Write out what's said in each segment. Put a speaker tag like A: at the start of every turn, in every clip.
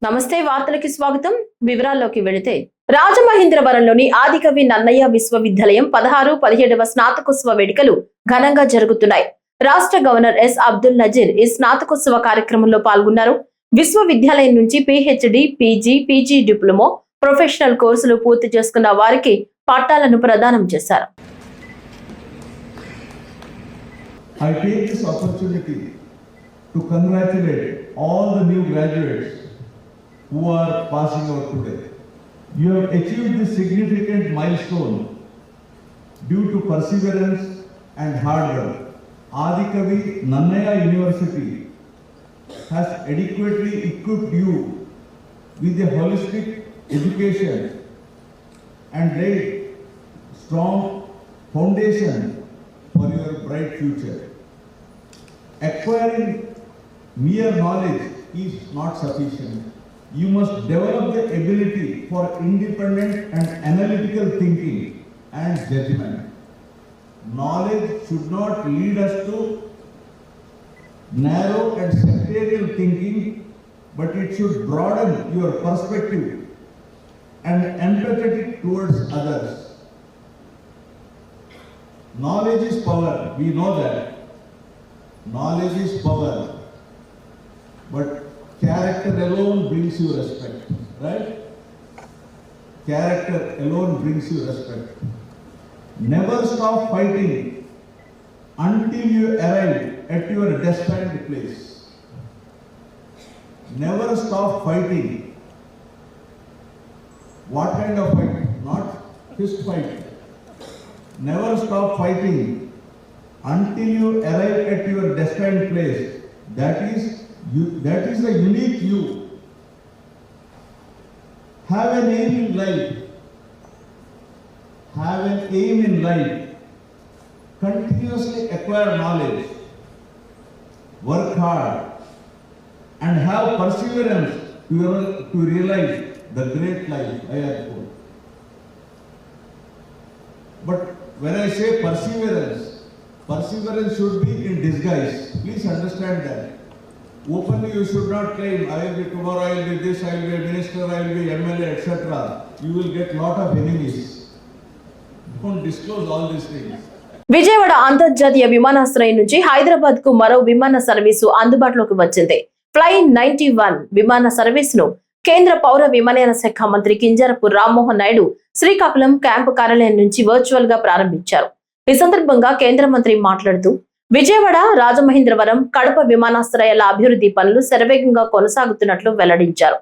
A: నమస్తే, వార్తలకి స్వాగతం. వివరాల్లోకి వెళితే రాజమహేంద్రవరంలోని ఆదికవి నన్నయ్య విశ్వవిద్యాలయం 16-17వ స్నాతకోత్సవ వేడుకలు ఘనంగా జరుగుతున్నాయి. రాష్ట్ర గవర్నర్ ఎస్ అబ్దుల్ నజీర్ ఈ స్నాతకోత్సవ కార్యక్రమంలో పాల్గొన్నారు. విశ్వవిద్యాలయం నుంచి పిహెచ్డి, పీజీ డిప్లొమా, ప్రొఫెషనల్ కోర్సులు పూర్తి చేసుకున్న వారికి పట్టాలను ప్రదానం చేశారు.
B: I take this opportunity to congratulate all the new graduates who are passing out today. You have achieved this significant milestone due to perseverance and hard work. Adikavi Nannaya University has adequately equipped you with a holistic education and laid strong foundation for your bright future. Acquiring mere knowledge is not sufficient. You must develop the ability for independent and analytical thinking and judgment. Knowledge should not lead us to narrow and sectarial thinking, but it should broaden your perspective and empathetic towards others. Knowledge is power, we know that. Knowledge is power, but character alone brings you respect, right? Character alone brings you respect. Never stop fighting until you arrive at your destined place. Never stop fighting. What kind of fight? Not fist fight. Never stop fighting until you arrive at your destined place. That is the unique you. Have an aim in life. Have an aim in life. Continuously acquire knowledge. Work hard and have perseverance to realize the great life I have told. But when I say perseverance should be in disguise. Please understand that. Openly you should not claim, I will be tomorrow, I will be this, I will be a minister, I will be MLA, etc. You will get lot of enemies. Don't disclose all these things.
A: Vijayawada అంతర్జాతీయ విమానాశ్రయం నుంచి హైదరాబాద్ కు మరో విమాన service అందుబాటులోకి వచ్చింది. Fly 91 విమాన సర్వీసును కేంద్ర పౌర విమానయాన శాఖ మంత్రి కింజరాపు రామ్మోహన్ నాయుడు శ్రీకాకుళం క్యాంపు కార్యాలయం నుంచి వర్చువల్ గా ప్రారంభించారు. ఈ సందర్భంగా కేంద్ర మంత్రి మాట్లాడుతూ విజయవాడ, రాజమహేంద్రవరం, కడప విమానాశ్రయాల అభివృద్ధి పనులు శరవేగంగా కొనసాగుతున్నట్లు వెల్లడించారు.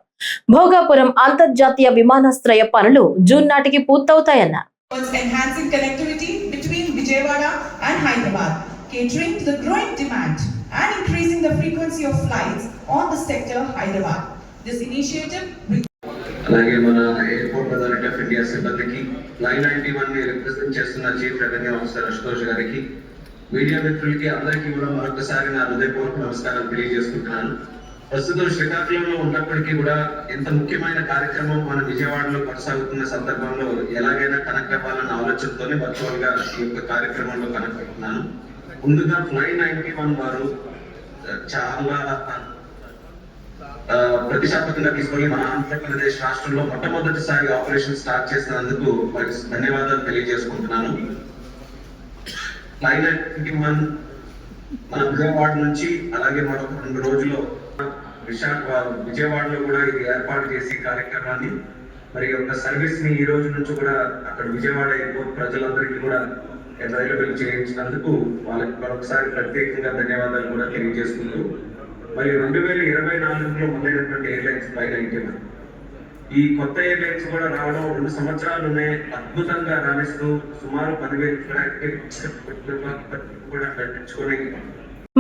A: భోగాపురం అంతర్జాతీయ విమానాశ్రయ పనులు జూన్ నాటికి పూర్తవుతాయన్నారు.
C: Enhancing connectivity between Vijayawada and Hyderabad, catering to the growing demand and increasing the frequency of flights on the sector Hyderabad. This initiative
D: అలాగే మన ఎయిర్పోర్ట్ అథారిటీ ఆఫ్ ఇండియా సిబ్బందికి, ఫ్లై 91 ని రిప్రజెంట్ చేస్తున్న చీఫ్ రెవెన్యూ ఆఫీసర్ అశుతోష్ గారికి, media మిత్రులకి అందరికీ కూడా మరొకసారి నా హృదయపూర్వక నమస్కారం తెలియజేసుకుంటున్నాను. ప్రస్తుతం శ్రీకాకుళంలో ఉన్నప్పటికీ కూడా ఎంత ముఖ్యమైన కార్యక్రమం మన విజయవాడలో కొనసాగుతున్న సందర్భంలో ఎలాగైనా కనెక్ట్ అవ్వాలన్న ఆలోచనతోనే వర్చువల్ గా ఈ యొక్క కార్యక్రమంలో కనెక్ట్ అవుతున్నాను. ముందుగా ఫ్లై 91 వారు చాలా ప్రతిష్టాత్మకంగా తీసుకొని మన ఆంధ్రప్రదేశ్ రాష్ట్రంలో మొట్టమొదటిసారి ఆపరేషన్ స్టార్ట్ చేసినందుకు ధన్యవాదాలు తెలియజేసుకుంటున్నాను. ఫ్లై 91 మన విజయవాడ నుంచి అలాగే మరొక 2 రోజుల్లో విజయవాడలో కూడా ఇది ఏర్పాటు చేసి కార్యక్రమాన్ని మరి యొక్క సర్వీస్ ని ఈ రోజు నుంచి కూడా అక్కడ విజయవాడ ఎయిర్పోర్ట్ ప్రజలందరికీ కూడా అవైలబుల్ చేయించినందుకు వాళ్ళకి మరొకసారి ప్రత్యేకంగా ధన్యవాదాలు కూడా తెలియజేసుకుంటూ, మరి 2024లో మొదలైనటువంటి ఎయిర్లైన్స్ ఫ్లై 91 ఈ కొత్త ఎయిర్లైన్స్ కూడా రావడం 2 సంవత్సరాలునే అద్భుతంగా రాణిస్తూ సుమారు 10,000 కూడా కట్టించుకొని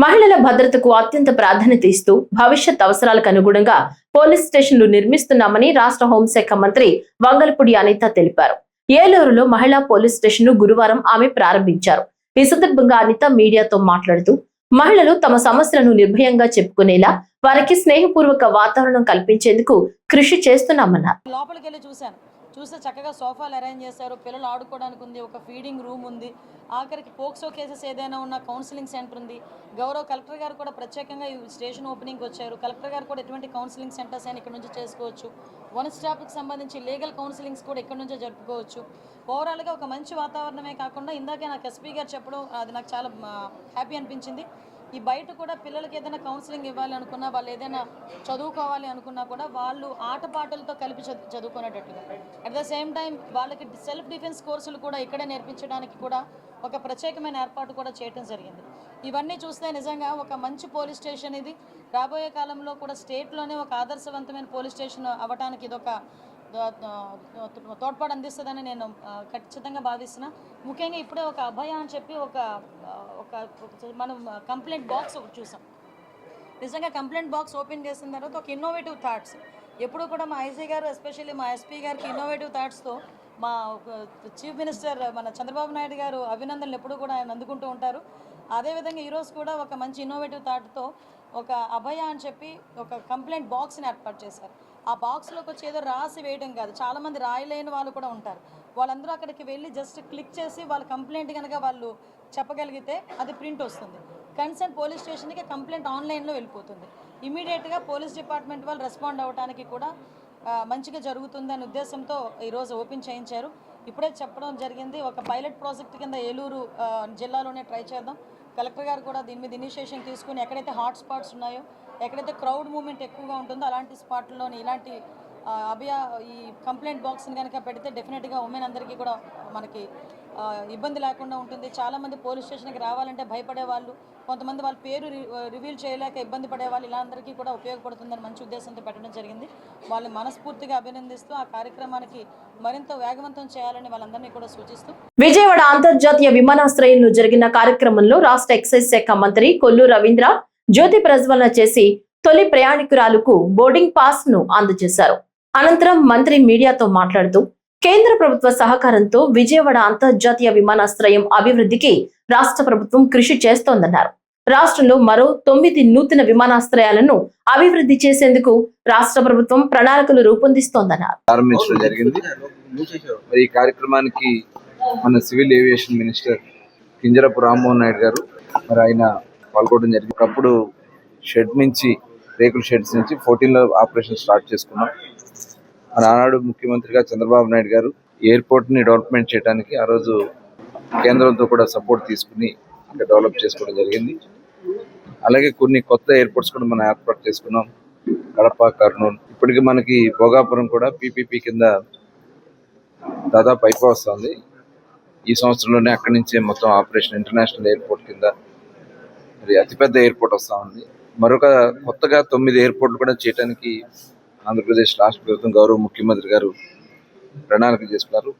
A: మహిళల భద్రతకు అత్యంత ప్రాధాన్యత ఇస్తూ భవిష్యత్ అవసరాలకు అనుగుణంగా పోలీస్ స్టేషన్లు నిర్మిస్తున్నామని రాష్ట్ర హోంశాఖ మంత్రి వంగలపూడి అనిత తెలిపారు. ఏలూరులో మహిళా పోలీస్ స్టేషన్ ను గురువారం ఆమె ప్రారంభించారు. ఈ సందర్భంగా అనిత మీడియాతో మాట్లాడుతూ మహిళలు తమ సమస్యలను నిర్భయంగా చెప్పుకునేలా వారికి స్నేహపూర్వక వాతావరణం కల్పించేందుకు కృషి చేస్తున్నామన్నారు.
E: చూస్తే చక్కగా సోఫాలు అరేంజ్ చేశారు, పిల్లలు ఆడుకోవడానికి ఉంది, ఒక ఫీడింగ్ రూమ్ ఉంది, ఆఖరికి పోక్సో కేసెస్ ఏదైనా ఉన్న కౌన్సిలింగ్ సెంటర్ ఉంది. గౌరవ కలెక్టర్ గారు కూడా ప్రత్యేకంగా ఈ స్టేషన్ ఓపెనింగ్కి వచ్చారు. కలెక్టర్ గారు కూడా ఎటువంటి కౌన్సిలింగ్ సెంటర్స్ అయినా ఇక్కడ నుంచి చేసుకోవచ్చు. వన్ స్టాప్కి సంబంధించి లీగల్ కౌన్సిలింగ్స్ కూడా ఇక్కడ నుంచే జరుపుకోవచ్చు. ఓవరాల్గా ఒక మంచి వాతావరణమే కాకుండా ఇందాకే నాకు ఎస్పీ గారు చెప్పడం అది నాకు చాలా హ్యాపీ అనిపించింది. ఈ బయట కూడా పిల్లలకి ఏదైనా కౌన్సిలింగ్ ఇవ్వాలి అనుకున్నా, వాళ్ళు ఏదైనా చదువుకోవాలి అనుకున్నా కూడా వాళ్ళు ఆటపాటలతో కలిపి చదువుకునేటట్టుగా, అట్ ద సేమ్ టైం వాళ్ళకి సెల్ఫ్ డిఫెన్స్ కోర్సులు కూడా ఇక్కడే నేర్పించడానికి కూడా ఒక ప్రత్యేకమైన ఏర్పాటు కూడా చేయడం జరిగింది. ఇవన్నీ చూస్తే నిజంగా ఒక మంచి పోలీస్ స్టేషన్ ఇది. రాబోయే కాలంలో కూడా స్టేట్లోనే ఒక ఆదర్శవంతమైన పోలీస్ స్టేషన్ అవ్వడానికి ఇదొక తోడ్పాటు అందిస్తుందని నేను ఖచ్చితంగా భావిస్తున్నా. ముఖ్యంగా ఇప్పుడే ఒక అభయ అని చెప్పి మనం కంప్లైంట్ బాక్స్ ఒకటి చూసాం. నిజంగా కంప్లైంట్ బాక్స్ ఓపెన్ చేసిన తర్వాత ఒక ఇన్నోవేటివ్ థాట్స్, ఎప్పుడు కూడా మా ఐసీ గారు ఎస్పెషల్లీ మా ఎస్పీ గారికి ఇన్నోవేటివ్ థాట్స్తో మా చీఫ్ మినిస్టర్ మన చంద్రబాబు నాయుడు గారు అభినందనలు ఎప్పుడు కూడా ఆయన అందుకుంటూ ఉంటారు. అదేవిధంగా ఈరోజు కూడా ఒక మంచి ఇన్నోవేటివ్ థాట్తో ఒక అభయ అని చెప్పి ఒక కంప్లైంట్ బాక్స్ని ఏర్పాటు చేశారు. ఆ బాక్స్లోకి వచ్చి ఏదో రాసి వేయడం కాదు, చాలామంది రాయలేని వాళ్ళు కూడా ఉంటారు. వాళ్ళందరూ అక్కడికి వెళ్ళి జస్ట్ క్లిక్ చేసి వాళ్ళ కంప్లైంట్ కనుక వాళ్ళు చెప్పగలిగితే అది ప్రింట్ వస్తుంది. కన్సర్న్ పోలీస్ స్టేషన్కి కంప్లైంట్ ఆన్లైన్లో వెళ్ళిపోతుంది. ఇమీడియట్గా పోలీస్ డిపార్ట్మెంట్ వాళ్ళు రెస్పాండ్ అవ్వడానికి కూడా మంచిగా జరుగుతుందనే ఉద్దేశంతో ఈరోజు ఓపెన్ చేయించారు. ఇప్పుడే చెప్పడం జరిగింది, ఒక పైలట్ ప్రాజెక్ట్ కింద ఏలూరు జిల్లాలోనే ట్రై చేద్దాం. కలెక్టర్ గారు కూడా దీని మీద ఇనిషియేషన్ తీసుకుని ఎక్కడైతే హాట్ స్పాట్స్ ఉన్నాయో, ఎక్కడైతే క్రౌడ్ మూవ్మెంట్ ఎక్కువగా ఉంటుందో అలాంటి స్పాట్లోని ఇలాంటి ఈ కంప్లైంట్ బాక్స్ని కనుక పెడితే డెఫినెట్గా ఉమెన్ అందరికీ కూడా మనకి ఇబ్బంది లేకుండా ఉంటుంది. చాలామంది పోలీస్ స్టేషన్కి రావాలంటే భయపడేవాళ్ళు, కొంతమంది వాళ్ళ పేరు రివీల్ చేయలేక ఇబ్బంది పడేవాళ్ళు, ఇలా అందరికీ కూడా ఉపయోగపడుతుందని మంచి ఉద్దేశంతో పెట్టడం జరిగింది. వాళ్ళని మనస్ఫూర్తిగా అభినందిస్తూ ఆ కార్యక్రమానికి మరింత వేగవంతం చేయాలని వాళ్ళందరినీ కూడా సూచిస్తూ
A: విజయవాడ అంతర్జాతీయ విమానాశ్రయంలో జరిగిన కార్యక్రమంలో రాష్ట్ర ఎక్సైజ్ శాఖ మంత్రి కొల్లు రవీంద్ర జ్యోతి ప్రజ్వలన చేసి తొలి ప్రయాణికురాలకు బోర్డింగ్ పాస్ ను అందజేశారు. అనంతరం మంత్రి మీడియాతో మాట్లాడుతూ కేంద్ర ప్రభుత్వ సహకారంతో విజయవాడ అంతర్జాతీయ విమానాశ్రయం అభివృద్ధికి రాష్ట్ర ప్రభుత్వం కృషి చేస్తోందన్నారు. రాష్ట్రంలో మరో 9 నూతన విమానాశ్రయాలను అభివృద్ధి చేసేందుకు రాష్ట్ర ప్రభుత్వం ప్రణాళికలు రూపొందిస్తోందన్నారు.
F: ప్రారంభించడం జరిగింది. మరి ఈ కార్యక్రమానికి మన civil aviation minister Kinjarapu Rammohan Naidu గారు మరి ఆయన పాల్గొనడం జరిగింది. ఒకప్పుడు షెడ్ నుంచి రేకుల షెడ్స్ నుంచి 14లో ఆపరేషన్ స్టార్ట్ చేసుకున్నాం. మన ఆనాడు ముఖ్యమంత్రిగా చంద్రబాబు నాయుడు గారు ఎయిర్పోర్ట్ని డెవలప్మెంట్ చేయడానికి ఆ రోజు కేంద్రంతో కూడా సపోర్ట్ తీసుకుని డెవలప్ చేసుకోవడం జరిగింది. అలాగే కొన్ని కొత్త ఎయిర్పోర్ట్స్ కూడా మనం ఏర్పాటు చేసుకున్నాం, కడప, కర్నూలు. ఇప్పటికి మనకి భోగాపురం కూడా పీపీపీ కింద దాదాపు అయిపోతుంది. ఈ సంవత్సరంలోనే అక్కడి నుంచే మొత్తం ఆపరేషన్ ఇంటర్నేషనల్ ఎయిర్పోర్ట్ కింద మరి అతిపెద్ద ఎయిర్పోర్ట్ వస్తూ ఉంది. మరొక కొత్తగా 9 ఎయిర్పోర్ట్లు కూడా చేయడానికి ఆంధ్రప్రదేశ్ రాష్ట్ర ప్రభుత్వం గౌరవ ముఖ్యమంత్రి గారు ప్రణాళిక చేసుకున్నారు.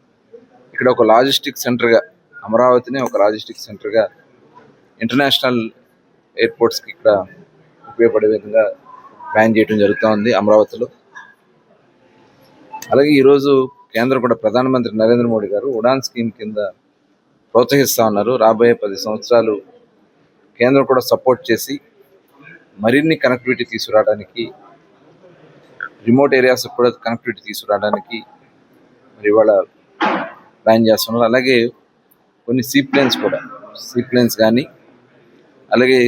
F: ఇక్కడ ఒక లాజిస్టిక్ సెంటర్గా అమరావతిని ఒక లాజిస్టిక్ సెంటర్గా ఇంటర్నేషనల్ ఎయిర్పోర్ట్స్కి ఇక్కడ ఉపయోగపడే విధంగా ప్లాన్ చేయడం జరుగుతూ ఉంది అమరావతిలో. అలాగే ఈరోజు కేంద్రం కూడా ప్రధానమంత్రి నరేంద్ర మోడీ గారు ఉడాన్ స్కీమ్ కింద ప్రోత్సహిస్తూ ఉన్నారు. రాబోయే 10 సంవత్సరాలు కేంద్రం కూడా సపోర్ట్ చేసి మరిన్ని కనెక్టివిటీ తీసుకురావడానికి, రిమోట్ ఏరియాస్ కూడా కనెక్టివిటీ తీసుకురావడానికి మరి ఇవాళ ప్లాన్ చేస్తున్నారు. అలాగే కొన్ని సీ ప్లేన్స్ కానీ అలాగే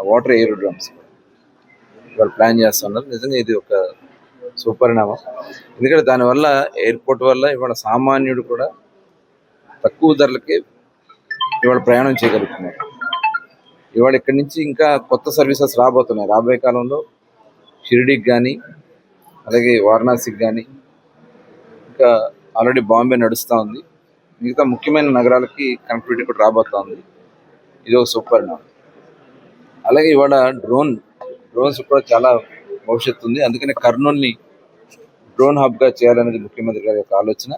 F: వాటర్ ఏరోడ్రమ్స్ ఇవాళ ప్లాన్ చేస్తున్నారు. నిజంగా ఇది ఒక సుపరిణామం. ఎందుకంటే దానివల్ల ఎయిర్పోర్ట్ వల్ల ఇవాళ సామాన్యుడు కూడా తక్కువ ధరలకే ఇవాళ ప్రయాణం చేయగలుగుతున్నారు. ఇవాళ ఇక్కడి నుంచి ఇంకా కొత్త సర్వీసెస్ రాబోతున్నాయి. రాబోయే కాలంలో షిరిడీకి కానీ అలాగే వారణాసికి కానీ, ఇంకా ఆల్రెడీ బాంబే నడుస్తూ ఉంది, మిగతా ముఖ్యమైన నగరాలకి కనెక్టివిటీ కూడా రాబోతూ ఉంది. ఇది ఒక సూపర్. అలాగే ఇవాళ డ్రోన్స్ కూడా చాలా భవిష్యత్తు ఉంది. అందుకనే కర్నూలుని డ్రోన్ హబ్గా చేయాలనేది ముఖ్యమంత్రి గారి యొక్క ఆలోచన.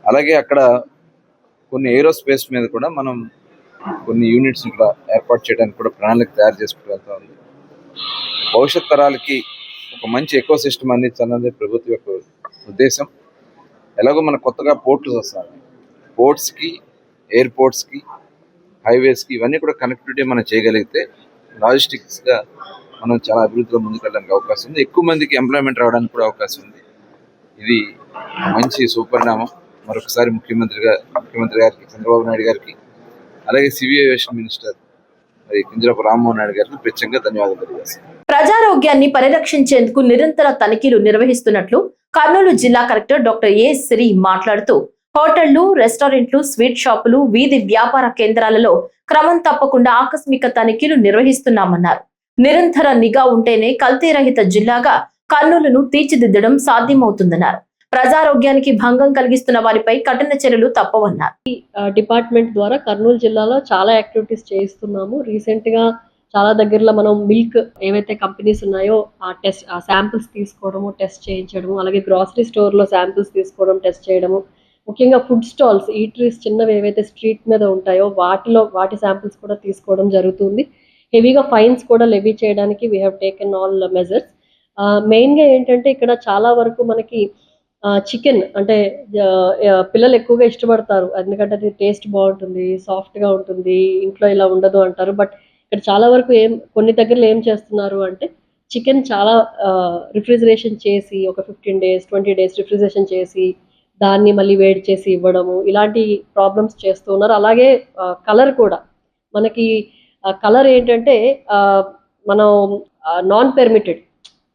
F: అలాగే అక్కడ కొన్ని ఏరోస్పేస్ మీద కూడా మనం కొన్ని యూనిట్స్ కూడా ఏర్పాటు చేయడానికి కూడా ప్రణాళిక తయారు చేసుకుంటూ వెళ్తా ఉంది. భవిష్యత్ తరాలకి ఒక మంచి ఎకో సిస్టమ్ అందించాలనేది ప్రభుత్వం యొక్క ఉద్దేశం. ఎలాగో మన కొత్తగా పోర్ట్స్ వస్తాయి, పోర్ట్స్కి, ఎయిర్పోర్ట్స్కి, హైవేస్కి ఇవన్నీ కూడా కనెక్టివిటీ మనం చేయగలిగితే లాజిస్టిక్స్గా మనం చాలా అభివృద్ధిలో ముందుకెళ్ళడానికి అవకాశం ఉంది. ఎక్కువ మందికి ఎంప్లాయ్మెంట్ రావడానికి కూడా అవకాశం ఉంది. ఇది మంచి సుపరిణామం. మరొకసారి ముఖ్యమంత్రి గారికి చంద్రబాబు నాయుడు గారికి, అలాగే సివిల్ ఏవియేషన్ మినిస్టర్ మరి కింజరాపు రామ్మోహన్ నాయుడు గారికి ప్రత్యేకంగా ధన్యవాదాలు తెలియజేస్తాను.
A: ప్రజారోగ్యాన్ని పరిరక్షించేందుకు నిరంతర తనిఖీలు నిర్వహిస్తున్నట్లు కర్నూలు జిల్లా కలెక్టర్ డాక్టర్ ఏ శ్రీ మాట్లాడుతూ హోటళ్లు, రెస్టారెంట్లు, స్వీట్ షాపులు, వీధి వ్యాపార కేంద్రాలలో క్రమం తప్పకుండా ఆకస్మిక తనిఖీలు నిర్వహిస్తున్నామన్నారు. నిరంతర నిఘా ఉంటేనే కల్తీ రహిత జిల్లాగా కర్నూలును తీర్చిదిద్దడం సాధ్యమవుతుందన్నారు. ప్రజారోగ్యానికి భంగం కలిగిస్తున్న వారిపై కఠిన చర్యలు తప్పవన్నారు.
G: డిపార్ట్మెంట్ ద్వారా కర్నూలు జిల్లాలో చాలా యాక్టివిటీస్ చేయిస్తున్నాము. రీసెంట్ గా చాలా దగ్గరలో మనం మిల్క్ ఏవైతే కంపెనీస్ ఉన్నాయో ఆ శాంపిల్స్ తీసుకోవడము, టెస్ట్ చేయించడము, అలాగే గ్రాసరీ స్టోర్ లో శాంపిల్స్ తీసుకోవడం, టెస్ట్ చేయడము, ముఖ్యంగా ఫుడ్ స్టాల్స్, ఈటరీస్ చిన్నవి ఏవైతే స్ట్రీట్ మీద ఉంటాయో వాటి శాంపిల్స్ కూడా తీసుకోవడం జరుగుతుంది. హెవీగా ఫైన్స్ కూడా లెవీ చేయడానికి we have taken all measures. మెయిన్గా ఏంటంటే ఇక్కడ చాలా వరకు మనకి చికెన్ అంటే పిల్లలు ఎక్కువగా ఇష్టపడతారు, ఎందుకంటే అది టేస్ట్ బాగుంటుంది, సాఫ్ట్గా ఉంటుంది, ఇంట్లో ఇలా ఉండదు అంటారు. బట్ ఇక్కడ చాలా వరకు కొన్ని దగ్గరలో ఏం చేస్తున్నారు అంటే చికెన్ చాలా రిఫ్రిజరేషన్ చేసి ఒక 15 days 20 days రిఫ్రిజరేషన్ చేసి దాన్ని మళ్ళీ వేడి చేసి ఇవ్వడము, ఇలాంటి ప్రాబ్లమ్స్ చేస్తూ ఉన్నారు. అలాగే కలర్ కూడా మనకి కలర్ ఏంటంటే మనం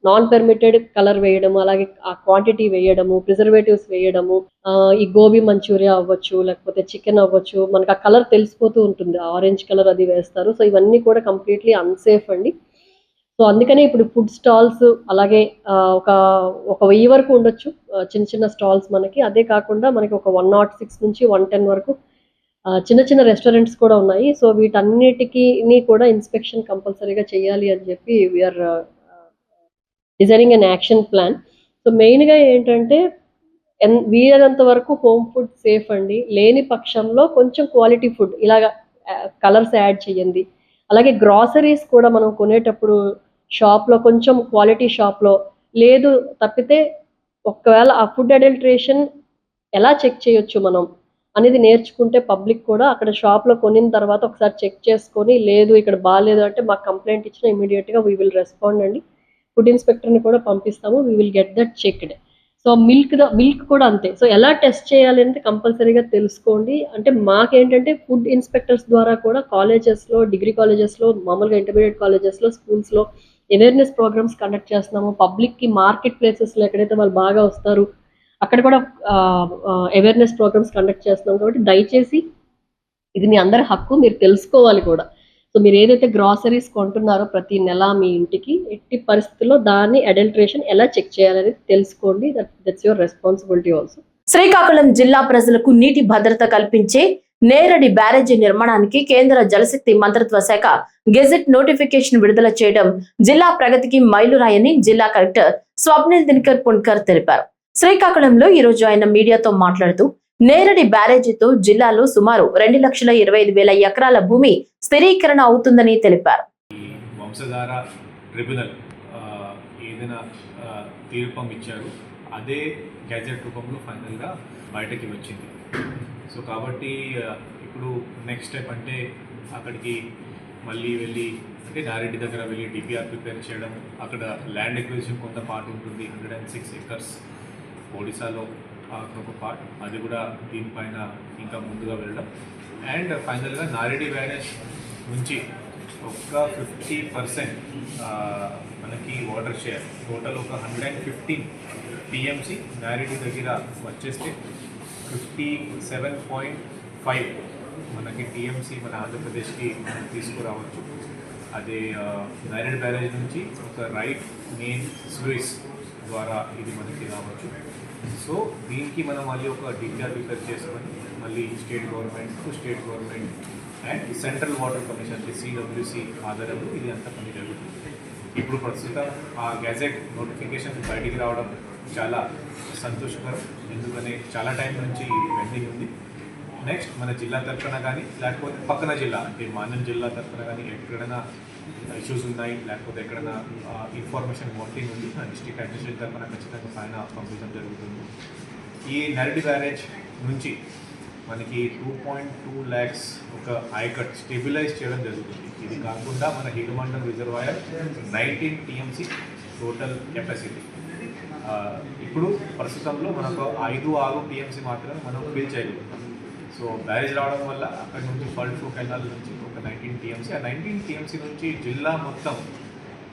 G: నాన్ పెర్మిటెడ్ కలర్ వేయడము, అలాగే ఆ క్వాంటిటీ వేయడము, ప్రిజర్వేటివ్స్ వేయడము, ఈ గోబీ మంచూరియా అవ్వచ్చు, లేకపోతే చికెన్ అవ్వచ్చు, మనకు ఆ కలర్ తెలిసిపోతూ ఉంటుంది, ఆరెంజ్ కలర్ అది వేస్తారు. సో ఇవన్నీ కూడా కంప్లీట్లీ అన్సేఫ్ అండి. సో అందుకనే ఇప్పుడు ఫుడ్ స్టాల్స్ అలాగే ఒక 1000 వరకు ఉండొచ్చు చిన్న చిన్న స్టాల్స్ మనకి. అదే కాకుండా మనకి ఒక 106 నుంచి 110 వరకు చిన్న చిన్న రెస్టారెంట్స్ కూడా ఉన్నాయి. సో వీటన్నిటికీ కూడా ఇన్స్పెక్షన్ కంపల్సరీగా చేయాలి అని చెప్పి we are designing an action plan. So మెయిన్గా ఏంటంటే వీలైనంత వరకు హోమ్ ఫుడ్ సేఫ్ అండి. లేని పక్షంలో కొంచెం క్వాలిటీ ఫుడ్ ఇలాగ కలర్స్ యాడ్ చేయండి. అలాగే గ్రాసరీస్ కూడా మనం కొనేటప్పుడు షాప్లో కొంచెం క్వాలిటీ షాప్లో లేదు తప్పితే ఒకవేళ ఆ ఫుడ్ అడల్ట్రేషన్ ఎలా చెక్ చేయొచ్చు మనం అనేది నేర్చుకుంటే పబ్లిక్ కూడా అక్కడ షాప్లో కొనిన తర్వాత ఒకసారి చెక్ చేసుకొని లేదు ఇక్కడ బాగాలేదు అంటే మాకు కంప్లైంట్ ఇచ్చిన ఇమీడియట్గా వీ విల్ రెస్పాండ్ అండి. ఫుడ్ ఇన్స్పెక్టర్ని కూడా పంపిస్తాము, we will get that checked. So milk కూడా అంతే. సో ఎలా టెస్ట్ చేయాలి అంటే కంపల్సరీగా తెలుసుకోండి. అంటే మాకేంటంటే ఫుడ్ ఇన్స్పెక్టర్స్ ద్వారా కూడా కాలేజెస్లో, డిగ్రీ కాలేజెస్లో, మామూలుగా ఇంటర్మీడియట్ కాలేజెస్లో, స్కూల్స్లో అవేర్నెస్ ప్రోగ్రామ్స్ కండక్ట్ చేస్తున్నాము. పబ్లిక్కి మార్కెట్ ప్లేసెస్లో ఎక్కడైతే వాళ్ళు బాగా వస్తారు అక్కడ కూడా అవేర్నెస్ ప్రోగ్రామ్స్ కండక్ట్ చేస్తున్నాం. కాబట్టి దయచేసి ఇది మీ అందరి హక్కు, మీరు తెలుసుకోవాలి కూడా. సో మీరు ఏదైతే గ్రాసరీస్ కొంటున్నారో ప్రతి నెల మీ ఇంటికి ఎట్టి పరిస్థితుల్లో దాన్ని అడల్ట్రేషన్ ఎలా చెక్ చేయాలనేది తెలుసుకోండి. That's your responsibility also.
A: Srikakulam జిల్లా ప్రజలకు నీటి భద్రత కల్పించే నేరడి బ్యారేజీ నిర్మాణానికి కేంద్ర జలశక్తి మంత్రిత్వ శాఖ గెజెట్ నోటిఫికేషన్ విడుదల చేయడం జిల్లా ప్రగతికి మైలురాయని జిల్లా కలెక్టర్ స్వప్నిల్ దినకర్ పుణ్కర్ తెలిపారు. శ్రీకాకుళంలో ఈ రోజు ఆయన మీడియాతో మాట్లాడుతూ నేరడి బ్యారేజీతో జిల్లాలో సుమారు 2,25,000 ఎకరాల భూమి స్థిరీకరణ అవుతుందని తెలిపారు.
H: వంశధార ట్రిబ్యునల్ ఏదైనా తీర్పం ఇచ్చారు, అదే గ్యాజెట్ రూపంలో ఫైనల్గా బయటకి వచ్చింది. సో కాబట్టి ఇప్పుడు నెక్స్ట్ స్టెప్ అంటే అక్కడికి మళ్ళీ వెళ్ళి అంటే నారెడ్డి దగ్గర వెళ్ళి డిపిఆర్ ప్రిపేర్ చేయడం, అక్కడ ల్యాండ్ ఎక్విజిషన్ కొంత పార్ట్ ఉంటుంది, 106 acres ఒడిశాలో ఒక పార్ట్, అది కూడా దీనిపైన ఇంకా ముందుగా వెళ్ళడం. అండ్ ఫైనల్గా నారెడ్డి బ్యారేజ్ నుంచి ఒక 50% మనకి వాటర్ షేర్ టోటల్ ఒక 115 TMC నారెడ్డి దగ్గర వచ్చేస్తే 57.5 మనకి TMC మన ఆంధ్రప్రదేశ్కి తీసుకురావచ్చు. అదే నారెడ్డి బ్యారేజ్ నుంచి ఒక రైట్ మెయిన్ స్లూయిస్ ద్వారా ఇది మనకి రావచ్చు. సో దీనికి మనం మళ్ళీ ఒక డిపిఆర్ ప్రిపేర్ చేసుకొని మళ్ళీ state government and central water commission CWC ఆధారంలో ఇది అంతా పని జరుగుతుంది. ఇప్పుడు ప్రస్తుతం ఆ గెజెట్ నోటిఫికేషన్ బయటికి రావడం చాలా సంతోషకరం, ఎందుకని చాలా టైం నుంచి పెండింగ్ ఉంది. నెక్స్ట్ మన జిల్లా తరఫున కానీ లేకపోతే పక్కన జిల్లా అంటే మాన్యం జిల్లా తరఫున కానీ ఎక్కడైనా ఇష్యూస్ ఉన్నాయి, లేకపోతే ఎక్కడైనా ఇన్ఫర్మేషన్ వాంటింగ్ ఉంది, డిస్ట్రిక్ట్ అడ్మినిస్ట్రేషన్ తరఫున ఖచ్చితంగా పైన పంపించడం జరుగుతుంది. ఈ నారెడ్డి బ్యారేజ్ నుంచి మనకి 2.2 lakhs ఒక ఆయకట్ స్టెబిలైజ్ చేయడం జరుగుతుంది. ఇది కాకుండా మన హిగమండం రిజర్వాయర్ 19 TMC టోటల్ కెపాసిటీ, ఇప్పుడు ప్రస్తుతంలో మనకు 5-6 టీఎంసీ మాత్రమే మనం ఫిల్ చేయగలుగుతాం. సో బ్యారేజ్ రావడం వల్ల అక్కడ నుంచి ఫల్ట్ కెనాల్ నుంచి ఒక 19 టీఎంసీ, ఆ 19 టీఎంసీ నుంచి జిల్లా మొత్తం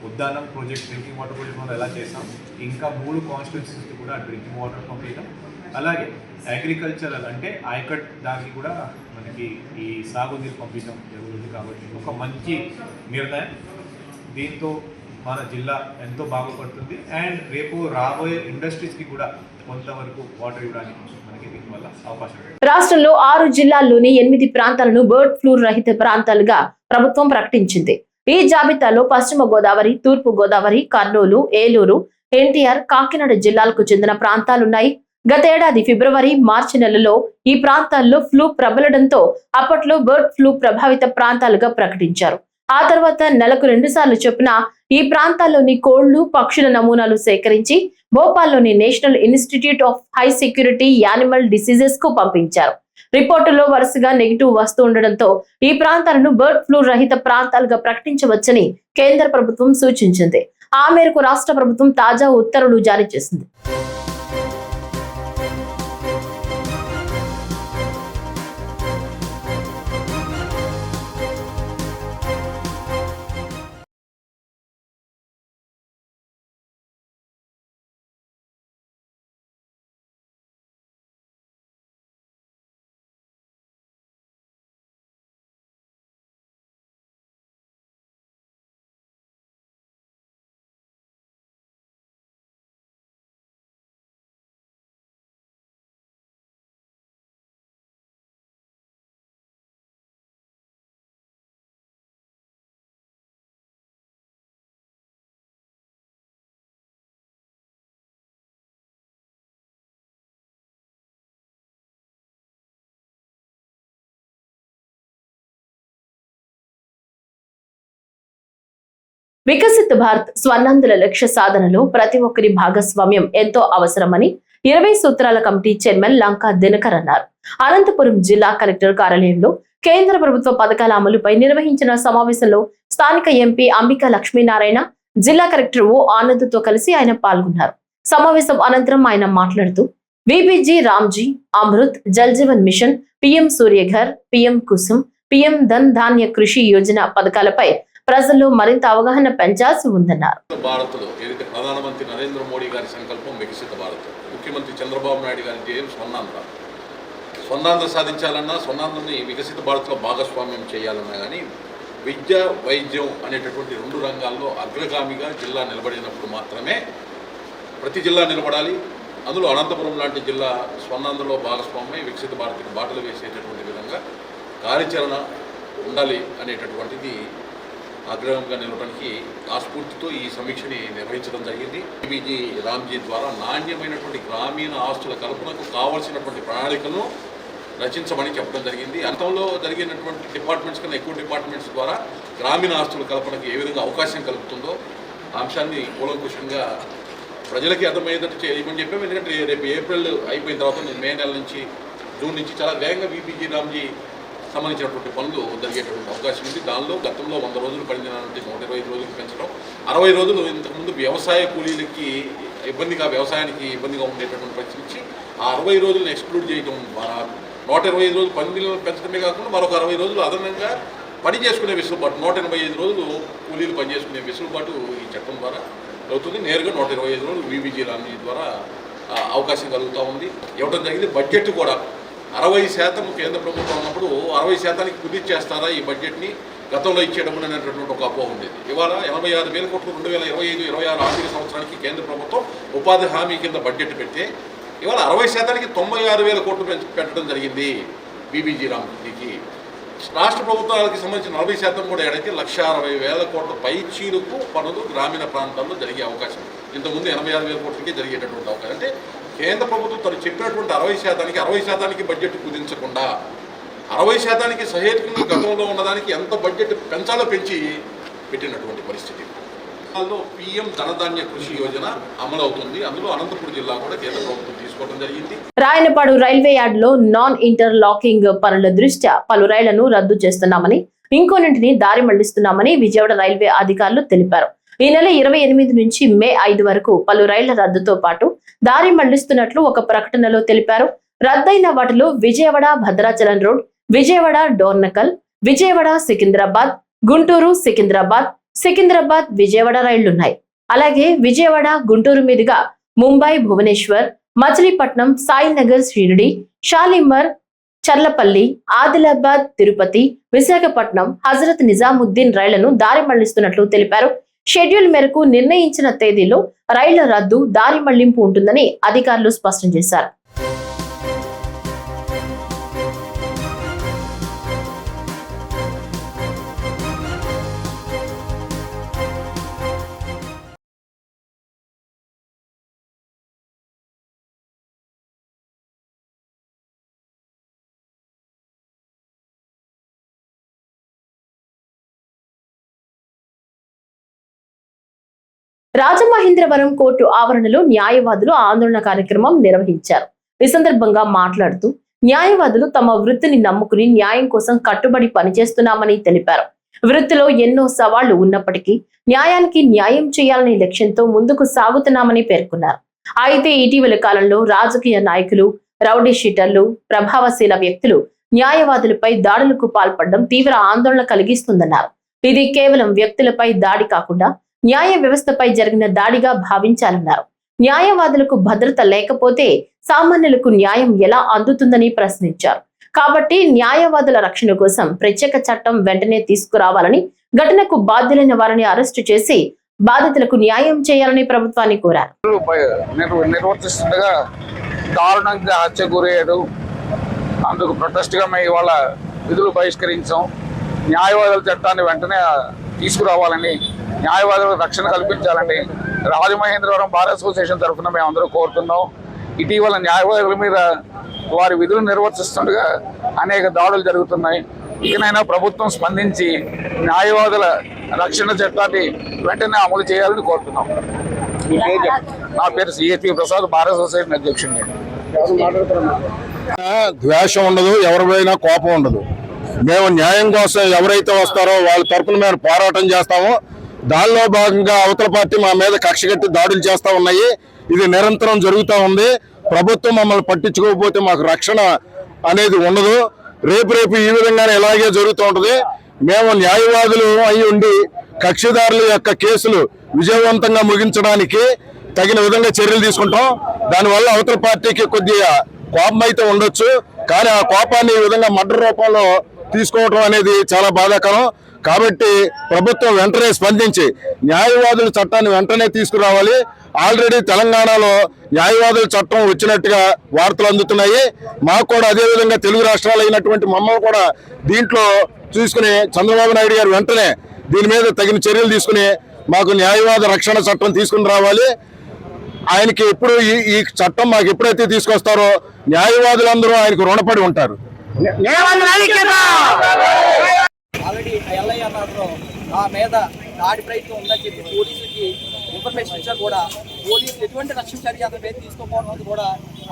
H: Uddanam project drinking water project మనం ఎలా చేసాం, ఇంకా 3 కాన్స్టిట్యున్సీస్కి కూడా డ్రింకింగ్ వాటర్ పంపించాం. అలాగే అగ్రికల్చరల్ అంటే ఆయకట్ దానికి కూడా మనకి ఈ సాగునీరు పంపించడం జరుగుతుంది. కాబట్టి ఒక మంచి నిర్ణయం. దీంతో మన జిల్లా ఎంతో బాగుపడుతుంది అండ్ రేపు రాబోయే ఇండస్ట్రీస్కి కూడా కొంతవరకు వాటర్ ఇవ్వడానికి మనకి దీనివల్ల అవకాశం ఉంది.
A: రాష్ట్రంలో 6 జిల్లాల్లోని 8 ప్రాంతాలను బర్డ్ ఫ్లూ రహిత ప్రాంతాలుగా ప్రభుత్వం ప్రకటించింది. ఈ జాబితాలో పశ్చిమ గోదావరి, తూర్పు గోదావరి, కర్నూలు, ఏలూరు, ఎన్టీఆర్, కాకినాడ జిల్లాలకు చెందిన ప్రాంతాలున్నాయి. గతేడాది ఫిబ్రవరి, మార్చి నెలలో ఈ ప్రాంతాల్లో ఫ్లూ ప్రబలడంతో అప్పట్లో బర్డ్ ఫ్లూ ప్రభావిత ప్రాంతాలుగా ప్రకటించారు. ఆ తర్వాత నెలకు 2 సార్లు చొప్పున ఈ ప్రాంతాల్లోని కోళ్లు, పక్షుల నమూనాలు సేకరించి భోపాల్లోని national institute of high security animal diseases కు పంపించారు. రిపోర్టులో వరుసగా నెగిటివ్ వస్తూ ఉండడంతో ఈ ప్రాంతాలను బర్డ్ ఫ్లూ రహిత ప్రాంతాలుగా ప్రకటించవచ్చని కేంద్ర ప్రభుత్వం సూచించింది. ఆ మేరకు రాష్ట్ర ప్రభుత్వం తాజా ఉత్తర్వులు జారీ చేసింది. వికసిత భారత్ స్వర్ణాంధ్ర లక్ష్య సాధనలో ప్రతి ఒక్కరి భాగస్వామ్యం ఎంతో అవసరమని 20 సూత్రాల కమిటీ చైర్మన్ లంకా దినకర్ అన్నారు. అనంతపురం జిల్లా కలెక్టర్ కార్యాలయంలో కేంద్ర ప్రభుత్వ పథకాల అమలుపై నిర్వహించిన సమావేశంలో స్థానిక ఎంపీ అంబికా లక్ష్మీనారాయణ, జిల్లా కలెక్టర్ ఓ ఆనంద్తో కలిసి ఆయన పాల్గొన్నారు. సమావేశం అనంతరం ఆయన మాట్లాడుతూ V B G Ramji, Amrit, Jal Jeevan mission, PM Suryaghar, PM Kusum, PM Dhan Dhanya Krishi Yojana పథకాలపై ప్రజల్లో మరింత అవగాహన పెంచాల్సి ఉందన్నారు.
I: భారత్లో ఏదైతే ప్రధానమంత్రి నరేంద్ర మోడీ గారి సంకల్పం వికసిత భారత్, ముఖ్యమంత్రి చంద్రబాబు నాయుడు గారి ధ్యేయం స్వర్ణాంధ్ర సాధించాలన్నా, స్వర్ణాంధ్రని వికసిత భారత్లో భాగస్వామ్యం చేయాలన్నా కానీ విద్య, వైద్యం అనేటటువంటి 2 రంగాల్లో అగ్రగామిగా జిల్లా నిలబడినప్పుడు మాత్రమే ప్రతి జిల్లా నిలబడాలి. అందులో అనంతపురం లాంటి జిల్లా స్వర్ణాంధ్రలో భాగస్వామ్యం వికసిత భారత్కి బాటలు వేసేటటువంటి విధంగా కార్యాచరణ ఉండాలి అనేటటువంటిది అగ్రహంగా నిలవడానికి ఆ స్ఫూర్తితో ఈ సమీక్షని నిర్వహించడం జరిగింది. విబిజీ రామ్జీ ద్వారా నాణ్యమైనటువంటి గ్రామీణ ఆస్తుల కల్పనకు కావాల్సినటువంటి ప్రణాళికలను రచించమని చెప్పడం జరిగింది. అంతంలో జరిగినటువంటి డిపార్ట్మెంట్స్ కన్నా ఎక్కువ డిపార్ట్మెంట్స్ ద్వారా గ్రామీణ ఆస్తుల కల్పనకు ఏ విధంగా అవకాశం కలుగుతుందో ఆ అంశాన్ని కూలంకుషంగా ప్రజలకి అర్థమయ్యేటట్టు చేయమని చెప్పాము. ఎందుకంటే రేపు ఏప్రిల్ అయిపోయిన తర్వాత మే నెల నుంచి జూన్ నుంచి చాలా వేగంగా విబిజీ రామ్జీ సంబంధించినటువంటి పనులు జరిగేటటువంటి అవకాశం ఉంది. దానిలో గతంలో 100 రోజులు పడిన 125 రోజులు పెంచడం, 60 రోజులు ఇంతకుముందు వ్యవసాయ కూలీలకి వ్యవసాయానికి ఇబ్బందిగా ఉండేటటువంటి పరిస్థితి నుంచి ఆ 60 రోజులను ఎక్స్క్లూడ్ చేయడం ద్వారా 125 రోజులు పనులు పెంచడమే కాకుండా మరొక 60 రోజులు అదనంగా పని చేసుకునే వెసులుబాటు, 185 రోజులు కూలీలు పనిచేసుకునే వెసులుబాటు ఈ చట్టం ద్వారా అవుతుంది. నేరుగా 125 రోజులు విబిజీ రామ్జీ ద్వారా అవకాశం కలుగుతూ ఉంది. ఇవ్వడం జరిగింది. బడ్జెట్ కూడా 60% కేంద్ర ప్రభుత్వం ఉన్నప్పుడు 60%కి కుదిర్చేస్తారా ఈ బడ్జెట్ని, గతంలో ఇచ్చేయడం అనేటటువంటి ఒక అపోహ ఉండేది. ఇవాళ 86,000 కోట్లు 2025-26 ఆర్థిక సంవత్సరానికి కేంద్ర ప్రభుత్వం ఉపాధి హామీ కింద బడ్జెట్ పెడితే ఇవాళ 60%కి 96,000 కోట్లు పెట్టడం జరిగింది. విబిజీ రామ్జీకి రాష్ట్ర ప్రభుత్వాలకు సంబంధించిన 40% కూడా ఏడైతే 1,60,000 కోట్ల పైచీలకు పనులు గ్రామీణ ప్రాంతాల్లో జరిగే అవకాశం, ఇంతకుముందు 86,000 కోట్లకి జరిగేటటువంటి అవకాశం. అంటే కేంద్ర ప్రభుత్వం తను చెప్పినటువంటి 60%కి బడ్జెట్ కుదించకుండా 60%కి సహేతుకంగా గతంలో ఉన్నదానికి ఎంత బడ్జెట్ పెంచాలో పెంచి పెట్టినటువంటి పరిస్థితి. అందులో పిఎం ధనధాన్య కృషి యోజన అమలు అవుతుంది. అందులో అనంతపురం జిల్లా కూడా కేంద్ర ప్రభుత్వం తీసుకోవడం జరిగింది.
A: రాయనపాడు రైల్వే యార్డ్ లో నాన్ ఇంటర్ లాకింగ్ పనుల దృష్ట్యా పలు రైళ్లను రద్దు చేస్తున్నామని, ఇంకొన్నింటిని దారి మళ్లిస్తున్నామని విజయవాడ రైల్వే అధికారులు తెలిపారు. ఈ నెల 28 నుంచి మే 5 వరకు పలు రైళ్ల రద్దుతో పాటు దారి మళ్లిస్తున్నట్లు ఒక ప్రకటనలో తెలిపారు. రద్దయిన వాటిలో విజయవాడ భద్రాచలం రోడ్, విజయవాడ డోర్నకల్, విజయవాడ సికింద్రాబాద్, గుంటూరు సికింద్రాబాద్, సికింద్రాబాద్ విజయవాడ రైళ్లున్నాయి. అలాగే విజయవాడ గుంటూరు మీదుగా ముంబై భువనేశ్వర్, మచిలీపట్నం, సాయినగర్ షిరిడి, షాలిమర్, చర్లపల్లి, ఆదిలాబాద్ తిరుపతి, విశాఖపట్నం, హజరత్ నిజాముద్దీన్ రైళ్లను దారి మళ్లిస్తున్నట్లు తెలిపారు. షెడ్యూల్ మేరకు నిర్ణయించిన తేదీలో రైళ్ల రద్దు, దారి మళ్లింపు ఉంటుందని అధికారులు స్పష్టం చేశారు. రాజమహేంద్రవరం కోర్టు ఆవరణలో న్యాయవాదులు ఆందోళన కార్యక్రమం నిర్వహించారు. ఈ సందర్భంగా మాట్లాడుతూ న్యాయవాదులు తమ వృత్తిని నమ్ముకుని న్యాయం కోసం కట్టుబడి పనిచేస్తున్నామని తెలిపారు. వృత్తిలో ఎన్నో సవాళ్లు ఉన్నప్పటికీ న్యాయానికి న్యాయం చేయాలనే లక్ష్యంతో ముందుకు సాగుతున్నామని పేర్కొన్నారు. అయితే ఇటీవల కాలంలో రాజకీయ నాయకులు, రౌడీ షీటర్లు, ప్రభావశీల వ్యక్తులు న్యాయవాదులపై దాడులకు పాల్పడడం తీవ్ర ఆందోళన కలిగిస్తుందన్నారు. ఇది కేవలం వ్యక్తులపై దాడి కాకుండా న్యాయ వ్యవస్థపై జరిగిన దాడిగా భావించాలన్నారు. న్యాయవాదులకు భద్రత లేకపోతే సామాన్యులకు న్యాయం ఎలా అందుతుందని ప్రశ్నించారు. కాబట్టి న్యాయవాదుల రక్షణ కోసం ప్రత్యేక చట్టం వెంటనే తీసుకురావాలని, ఘటనకు బాధ్యులైన వారిని అరెస్టు చేసి బాధితులకు న్యాయం చేయాలని ప్రభుత్వాన్ని కోరారు.
J: నిర్వర్తిస్తుండగా దారుణంగా హత్య గురయ్యాడు. అందుకు ప్రొటెస్ట్ గా మేము ఇవాళ విధులు బహిష్కరించాం. న్యాయవాదుల చట్టాన్ని వెంటనే తీసుకురావాలని, న్యాయవాదులకు రక్షణ కల్పించాలని రాజమహేంద్రవరం బార్ అసోసియేషన్ తరఫున మేము అందరూ కోరుతున్నాం. ఇటీవల న్యాయవాదుల మీద వారి విధులు నిర్వర్తిస్తుండగా అనేక దాడులు జరుగుతున్నాయి. ఇకనైనా ప్రభుత్వం స్పందించి న్యాయవాదుల రక్షణ చట్టాన్ని వెంటనే అమలు చేయాలని కోరుతున్నాం. నా పేరు సిహెచ్పి ప్రసాద్, బార్ అసోసియేషన్ అధ్యక్షుడిని.
K: ద్వేషం ఉండదు, ఎవరిపైనా కోపం ఉండదు. మేము న్యాయం కోసం ఎవరైతే వస్తారో వాళ్ళ తరఫున మేము పోరాటం చేస్తామో, దానిలో భాగంగా అవతల పార్టీ మా మీద కక్ష కట్టి దాడులు చేస్తూ ఉన్నాయి. ఇది నిరంతరం జరుగుతూ ఉంది. ప్రభుత్వం మమ్మల్ని పట్టించుకోకపోతే మాకు రక్షణ అనేది ఉండదు. రేపు ఈ విధంగానే ఇలాగే జరుగుతూ ఉంటుంది. మేము న్యాయవాదులు అయి ఉండి కక్షిదారుల యొక్క కేసులు విజయవంతంగా ముగించడానికి తగిన విధంగా చర్యలు తీసుకుంటాం. దానివల్ల అవతల పార్టీకి కొద్దిగా కోపం అయితే ఉండొచ్చు, కానీ ఆ కోపాన్ని ఈ విధంగా మర్డర్ రూపంలో తీసుకోవడం అనేది చాలా బాధాకరం. కాబట్టి ప్రభుత్వం వెంటనే స్పందించి న్యాయవాదుల చట్టాన్ని వెంటనే తీసుకురావాలి. ఆల్రెడీ తెలంగాణలో న్యాయవాదుల చట్టం వచ్చినట్టుగా వార్తలు అందుతున్నాయి. మాకు కూడా అదేవిధంగా తెలుగు రాష్ట్రాలు అయినటువంటి మమ్మల్ని కూడా దీంట్లో చూసుకుని చంద్రబాబు నాయుడు గారు వెంటనే దీని మీద తగిన చర్యలు తీసుకుని మాకు న్యాయవాద రక్షణ చట్టం తీసుకుని రావాలి. ఆయనకి ఎప్పుడు ఈ చట్టం మాకు ఎప్పుడైతే తీసుకొస్తారో న్యాయవాదులందరూ ఆయనకు రుణపడి ఉంటారు.
L: ఆల్రెడీ ఎల్ఐ అన్నారు ఆ మీద దాడి ప్రయత్నం ఉందని చెప్పి పోలీసులకి ఇన్ఫర్మేషన్ ఇచ్చా కూడా పోలీసులు ఎటువంటి రక్షణ చర్య అతని మీద తీసుకోకపోవడం కూడా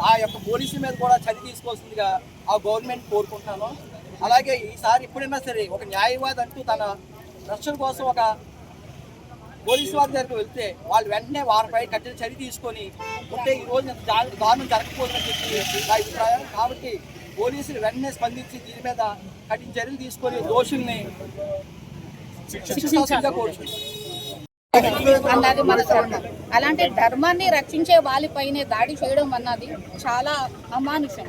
L: ఆ యొక్క పోలీసుల మీద కూడా చర్య తీసుకోవాల్సిందిగా ఆ గవర్నమెంట్ కోరుకుంటున్నాను. అలాగే ఈసారి ఎప్పుడైనా సరే ఒక న్యాయవాది అంటూ తన రక్షణ కోసం ఒక పోలీసు వారి దగ్గరికి వెళ్తే వాళ్ళు వెంటనే వారిపై కఠిన చర్య తీసుకొని ఉంటే ఈ రోజు దారుణం జరగకపోతుందని చెప్పి నా అభిప్రాయం. కాబట్టి పోలీసులు వెంటనే స్పందించి దీని మీద కఠిన చర్యలు తీసుకొని దోషుల్ని శిక్షించాల్సిందిగా కోరుచున్నాం.
M: అన్నది మన ధర్మం. అలాంటి ధర్మాన్ని రక్షించే వాళ్ళపైనే దాడి చేయడం అన్నది చాలా అమానుషం.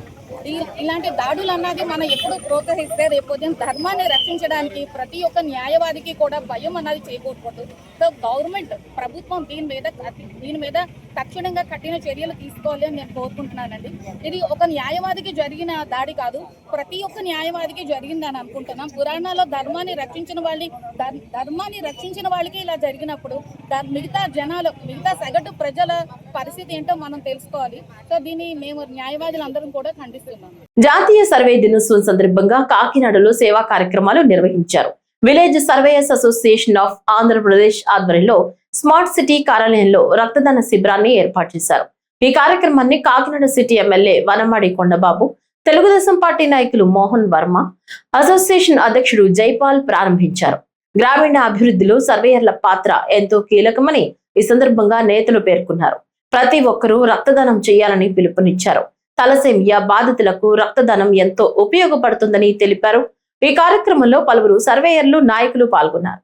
M: ఇలాంటి దాడులు అన్నది మనం ఎప్పుడు ప్రోత్సహిస్తే రేపొద్దున ధర్మాన్ని రక్షించడానికి ప్రతి ఒక్క న్యాయవాదికి కూడా భయం అన్నది చేయకూడదు. సో గవర్నమెంట్ ప్రభుత్వం దీని మీద తక్షణంగా కఠిన చర్యలు తీసుకోవాలి అని నేను కోరుకుంటున్నానండి. ఇది ఒక న్యాయవాదికి జరిగిన దాడి కాదు, ప్రతి ఒక్క న్యాయవాదికి జరిగిందని అనుకుంటున్నాం. పురాణాల్లో ధర్మాన్ని రక్షించిన వాళ్ళకి ఇలా జరిగినప్పుడు మిగతా సగటు ప్రజల పరిస్థితి ఏంటో మనం తెలుసుకోవాలి. సో దీన్ని మేము న్యాయవాదులందరం కూడా ఖండిస్తున్నాం.
A: జాతీయ సర్వే దినోత్సవం సందర్భంగా కాకినాడలో సేవా కార్యక్రమాలు నిర్వహించారు. Village surveyors association of Andhra Pradesh ఆధ్వర్యంలో స్మార్ట్ సిటీ కార్యాలయంలో రక్తదాన శిబిరాన్ని ఏర్పాటు చేశారు. ఈ కార్యక్రమాన్ని Kakinada city MLA Vanamadi Kondababu, Telugu Desam party నాయకులు మోహన్ వర్మ, అసోసియేషన్ అధ్యక్షుడు జైపాల్ ప్రారంభించారు. గ్రామీణ అభివృద్ధిలో సర్వేయర్ల పాత్ర ఎంతో కీలకమని ఈ సందర్భంగా నేతలు పేర్కొన్నారు. ప్రతి ఒక్కరూ రక్తదానం చేయాలని పిలుపునిచ్చారు. తలసేమియా బాధితులకు రక్తదానం ఎంతో ఉపయోగపడుతుందని తెలిపారు. ఈ కార్యక్రమంలో పలువురు సర్వేయర్లు, నాయకులు పాల్గొన్నారు.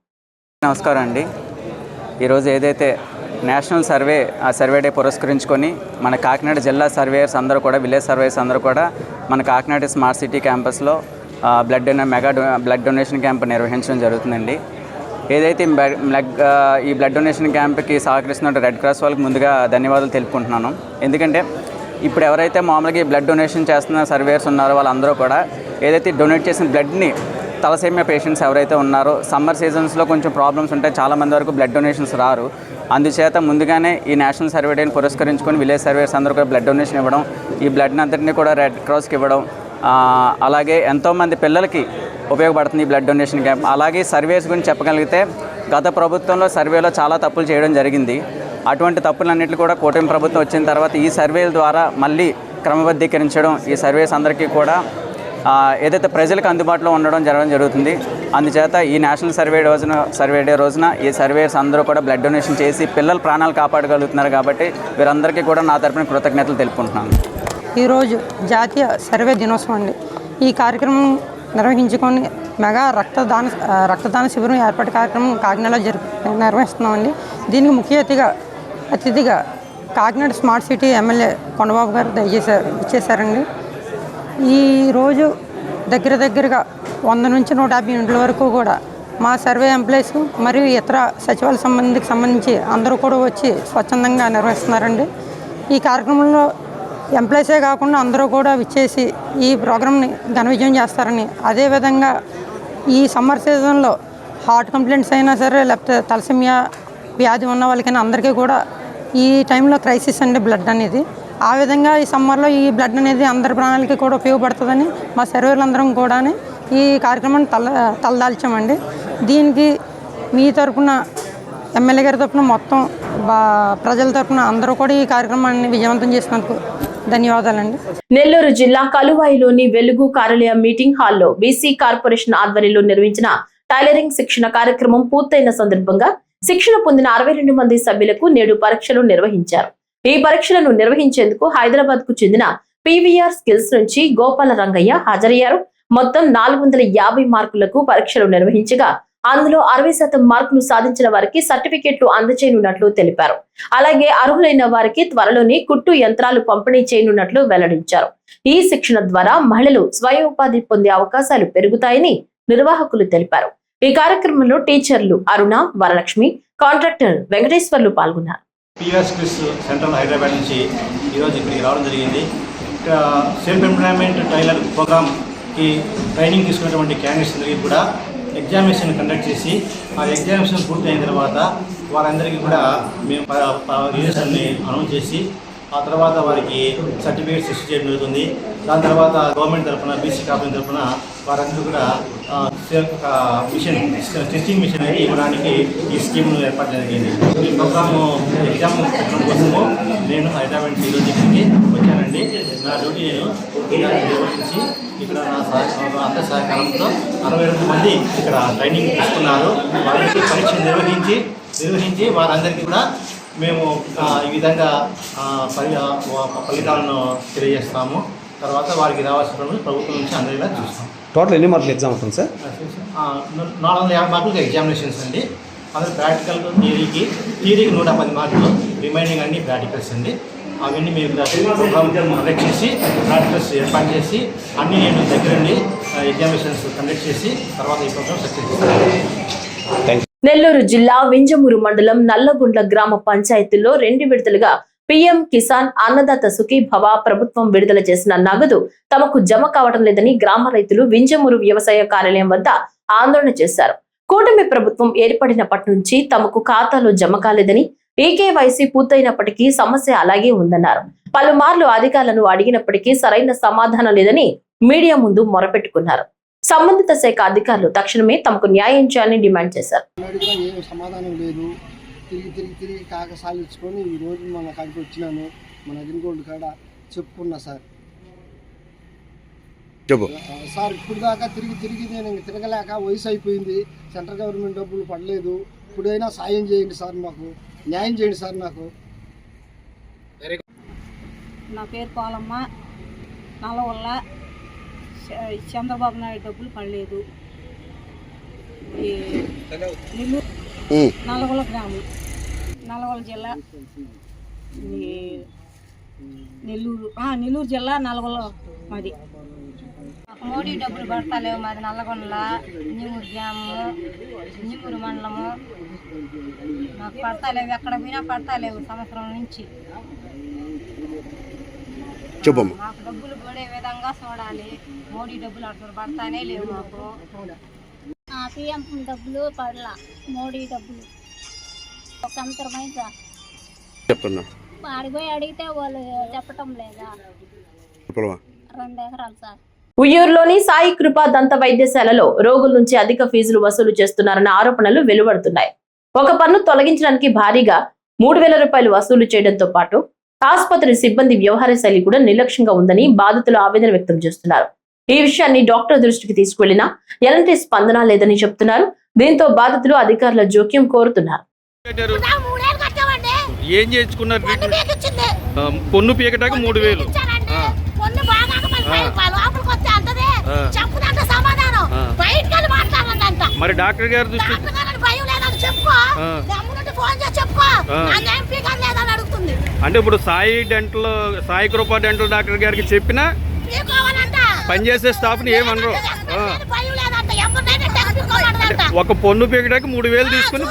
N: నమస్కారం అండి. ఈరోజు ఏదైతే నేషనల్ సర్వే ఆ సర్వే డే పురస్కరించుకొని మన కాకినాడ జిల్లా సర్వేయర్స్ అందరూ కూడా, విలేజ్ సర్వేయర్స్ అందరూ కూడా మన కాకినాడ స్మార్ట్ సిటీ క్యాంపస్లో మెగా బ్లడ్ డొనేషన్ క్యాంప్ నిర్వహించడం జరుగుతుందండి. ఏదైతే ఈ బ్లడ్ డొనేషన్ క్యాంప్కి సహకరిస్తున్న రెడ్ క్రాస్ వాళ్ళకి ముందుగా ధన్యవాదాలు తెలుపుకుంటున్నాను. ఎందుకంటే ఇప్పుడు ఎవరైతే మామూలుగా ఈ బ్లడ్ డొనేషన్ చేస్తున్న సర్వేయర్స్ ఉన్నారో వాళ్ళందరూ కూడా ఏదైతే డొనేట్ చేసిన బ్లడ్ని తలసేమియా పేషెంట్స్ ఎవరైతే ఉన్నారో సమ్మర్ సీజన్స్లో కొంచెం ప్రాబ్లమ్స్ ఉంటాయి, చాలామంది వరకు బ్లడ్ డొనేషన్స్ రారు. అందుచేత ముందుగానే ఈ నేషనల్ సర్వే డేని పురస్కరించుకొని విలేజ్ సర్వేయర్స్ అందరూ కూడా బ్లడ్ డొనేషన్ ఇవ్వడం, ఈ బ్లడ్ని అంతటినీ కూడా రెడ్ క్రాస్కి ఇవ్వడం, అలాగే ఎంతోమంది పిల్లలకి ఉపయోగపడుతుంది ఈ బ్లడ్ డొనేషన్ క్యాంప్. అలాగే సర్వేస్ గురించి చెప్పగలిగితే గత ప్రభుత్వంలో సర్వేలో చాలా తప్పులు చేయడం జరిగింది. అటువంటి తప్పులన్నింటినీ కూడా కూటమి ప్రభుత్వం వచ్చిన తర్వాత ఈ సర్వేల ద్వారా మళ్ళీ క్రమబద్ధీకరించడం, ఈ సర్వేస్ అందరికీ కూడా ఏదైతే ప్రజలకు అందుబాటులో ఉండడం జరుగుతుంది. అందుచేత ఈ నేషనల్ సర్వే డే రోజున ఈ సర్వేయర్స్ అందరూ కూడా బ్లడ్ డొనేషన్ చేసి పిల్లల ప్రాణాలు కాపాడగలుగుతున్నారు. కాబట్టి వీరందరికీ కూడా నా తరపున కృతజ్ఞతలు తెలుపుకుంటున్నాను.
O: ఈరోజు జాతీయ సర్వే దినోత్సవం అండి. ఈ కార్యక్రమం నిర్వహించుకొని మెగా రక్తదాన శిబిరం ఏర్పాటు కార్యక్రమం కాకినాడలో నిర్వహిస్తున్నామండి. దీనికి ముఖ్య అతిథిగా Kakinada smart city MLA Kondababu గారు ఇచ్చేశారండి. ఈరోజు దగ్గరగా 100 నుంచి 150 యూనిట్ల వరకు కూడా మా సర్వే ఎంప్లాయీస్ మరియు ఇతర సచివాలయ సంబంధించి అందరూ కూడా వచ్చి స్వచ్ఛందంగా నిర్వహిస్తున్నారండి. ఈ కార్యక్రమంలో ఎంప్లాయీసే కాకుండా అందరూ కూడా విచ్చేసి ఈ ప్రోగ్రామ్ని ఘన విజయం చేస్తారని, అదేవిధంగా ఈ సమ్మర్ సీజన్లో హార్ట్ కంప్లైంట్స్ అయినా సరే, లేకపోతే తలసేమియా వ్యాధి ఉన్న వాళ్ళకైనా అందరికీ కూడా ఈ టైంలో క్రైసిస్ అండి బ్లడ్ అనేది. ఆ విధంగా ఈ సమ్మర్లో ఈ బ్లడ్ అనేది అందరి ప్రాణాలకి కూడా ఉపయోగపడుతుందని మా సర్వేర్లందరం కూడా ఈ కార్యక్రమాన్ని తలదాల్చామండి. దీనికి మీ తరఫున, ఎమ్మెల్యే గారి తరఫున, మొత్తం ప్రజల తరఫున అందరూ కూడా ఈ కార్యక్రమాన్ని విజయవంతం చేసినందుకు ధన్యవాదాలండి.
A: నెల్లూరు జిల్లా కలువాయిలోని వెలుగు కార్యాలయ మీటింగ్ హాల్లో బీసీ కార్పొరేషన్ ఆధ్వర్యంలో నిర్వహించిన టైలరింగ్ శిక్షణ కార్యక్రమం పూర్తయిన సందర్భంగా శిక్షణ పొందిన 62 మంది సభ్యులకు నేడు పరీక్షలు నిర్వహించారు. ఈ పరీక్షలను నిర్వహించేందుకు హైదరాబాద్ కు చెందిన పీవీఆర్ స్కిల్స్ నుంచి గోపాల రంగయ్య హాజరయ్యారు. మొత్తం 450 మార్కులకు పరీక్షలు నిర్వహించగా అందులో 60% మార్కులు సాధించిన వారికి సర్టిఫికెట్లు అందజేయనున్నట్లు తెలిపారు. అలాగే అర్హులైన వారికి త్వరలోనే కుట్టు యంత్రాలు పంపిణీ చేయనున్నట్లు వెల్లడించారు. ఈ శిక్షణ ద్వారా మహిళలు స్వయం ఉపాధి పొందే అవకాశాలు పెరుగుతాయని నిర్వాహకులు తెలిపారు. ఈ కార్యక్రమంలో టీచర్లు అరుణ, వరలక్ష్మి, కాంట్రాక్టర్ వెంకటేశ్వర్లు పాల్గొన్నారు.
P: పీవీఆర్ స్కిల్స్ సెంటర్ హైదరాబాద్ నుంచి ఈరోజు ఇక్కడికి రావడం జరిగింది. ఇక్కడ సెల్ఫ్ ఎంప్లాయ్మెంట్ టైలర్ ప్రోగ్రామ్కి ట్రైనింగ్ తీసుకున్నటువంటి క్యాండిడేట్స్ అందరికీ కూడా ఎగ్జామినేషన్ కండక్ట్ చేసి ఆ ఎగ్జామినేషన్ పూర్తయిన తర్వాత వారందరికీ కూడా మేము రిజల్ట్స్ని అనౌన్స్ చేసి ఆ తర్వాత వారికి సర్టిఫికేట్స్ ఇష్యూ చేయడం జరుగుతుంది. దాని తర్వాత గవర్నమెంట్ తరఫున, బీసీ కార్పొరేషన్ తరఫున వారందరూ కూడా టెస్టింగ్ మిషన్ అనేది ఇవ్వడానికి ఈ స్కీమ్ను ఏర్పాటు జరిగింది. ఈ ప్రోగ్రాము ఎగ్జామ్ కోసము నేను హైదరాబాద్ నుంచి ఈరోజు ఇక్కడికి వచ్చానండి. నా డ్యూటీ నేను పూర్తిగా నిర్వహించి ఇక్కడ నా అందరి సహకారంతో 62 మంది ఇక్కడ ట్రైనింగ్ తీసుకున్నారు. వారికి పరీక్ష నిర్వహించి వారందరికీ కూడా మేము ఈ విధంగా ఫలితాలను తెలియజేస్తాము. తర్వాత వారికి రావాల్సిన ప్రభుత్వం నుంచి అందరిలా చూస్తాం.
Q: టోటల్ ఎన్ని మార్కులు ఎగ్జామ్ అవుతుంది సార్?
P: 450 మార్కులకి ఎగ్జామినేషన్స్ అండి. అందులో ప్రాక్టికల్ థియరీకి 110 మార్కులు, రిమైనింగ్ అన్ని ప్రాక్టికల్స్ అండి. అవన్నీ మేము ప్రోగ్రామ్ కండక్ట్ చేసి ప్రాక్టికల్స్ ఏర్పాటు చేసి అన్నీ నేను దగ్గరండి ఎగ్జామినేషన్స్ కండక్ట్ చేసి తర్వాత ఈ ప్రోగ్రామ్ సక్సెస్ చేస్తాను.
A: నెల్లూరు జిల్లా వింజమూరు మండలం నల్లగుండ్ల గ్రామ పంచాయతీల్లో 2 విడతలుగా పీఎం కిసాన్ అన్నదాత సుఖీభవ ప్రభుత్వం విడుదల చేసిన నగదు తమకు జమ కావడం లేదని గ్రామ రైతులు వింజమూరు వ్యవసాయ కార్యాలయం వద్ద ఆందోళన చేశారు. కూటమి ప్రభుత్వం ఏర్పడినప్పటి నుంచి తమకు ఖాతాలో జమ కాలేదని, ఈకేవైసీ పూర్తయినప్పటికీ సమస్య అలాగే ఉందన్నారు. పలుమార్లు అధికారులను అడిగినప్పటికీ సరైన సమాధానం లేదని మీడియా ముందు మొరపెట్టుకున్నారు. సంబంధిత శాఖ అధికారులు తక్షణమే తమకు న్యాయం చేయాలని డిమాండ్ చేశారు.
R: సమాధానం లేదు. తిరిగి కాక సాగించుకొని ఈ రోజు మన కాడికి వచ్చినాను. మన అగ్రిగోల్డ్ కాడ చెప్పుకున్నా సార్.
K: చెప్పు.
R: సార్ ఇప్పుడు దాకా తిరిగి నేను ఇంక తిరగలేక వయసు అయిపోయింది. సెంట్రల్ గవర్నమెంట్ డబ్బులు పడలేదు. ఇప్పుడైనా సాయం చేయండి సార్, మాకు న్యాయం చేయండి సార్. నాకు
M: నా పేరు పాలమ్మ. నల్లవల్ల చంద్రబాబు నాయుడు డబ్బులు పడలేదు. నల్లగొల్ల గ్రామం, నల్లగొల్ల జిల్లా, నెల్లూరు జిల్లా, నల్లగొల్ల మాది. మోడీ డబ్బులు పడతలేవు. మాది నల్లగొండల నిమ్మూరు గ్రామము, నిమ్మూరు మండలము. మాకు పడతలేవు, ఎక్కడ పోయినా పడతలేవు సంవత్సరం నుంచి.
K: చెప్పమ్మా.
M: మాకు డబ్బులు పడే విధంగా చూడాలి. మోడీ డబ్బులు అసలు పడతానే లేవు మాకు. పిఎం డబ్బులు పడలా, మోడీ డబ్బులు ఒక సంవత్సరం అయితే
K: చెప్తున్నా.
M: అడిగిపోయి అడిగితే వాళ్ళు చెప్పటం లేదా. 2 ఎకరాలు సార్.
A: ఉయ్యూరులోని సాయి కృప దంత వైద్యశాలలో రోగుల నుంచి అధిక ఫీజులు వసూలు చేస్తున్నారన్న ఆరోపణలు వెలువడుతున్నాయి. ఒక పన్ను తొలగించడానికి భారీగా 3,000 రూపాయలు వసూలు చేయడంతో పాటు ఆసుపత్రి సిబ్బంది వ్యవహార శైలి కూడా నిర్లక్ష్యంగా ఉందని బాధితులు ఆవేదన వ్యక్తం చేస్తున్నారు. ఈ విషయాన్ని డాక్టర్ దృష్టికి తీసుకువెళ్లినా ఎలాంటి స్పందన లేదని చెప్తున్నారు. దీంతో బాధితులు అధికారుల జోక్యం కోరుతున్నారు.
S: ఏం చేయించుకున్నారు? పొన్ను పీకటానికి 3,000. మరి డాక్టర్ గారు దృష్టి అంటే ఇప్పుడు సాయి కృప డెంటల్ డాక్టర్ గారికి చెప్పినా పనిచేసే స్టాఫ్ని ఏమనరు. ఒక పొన్ను పీకడానికి 3,000 తీసుకుని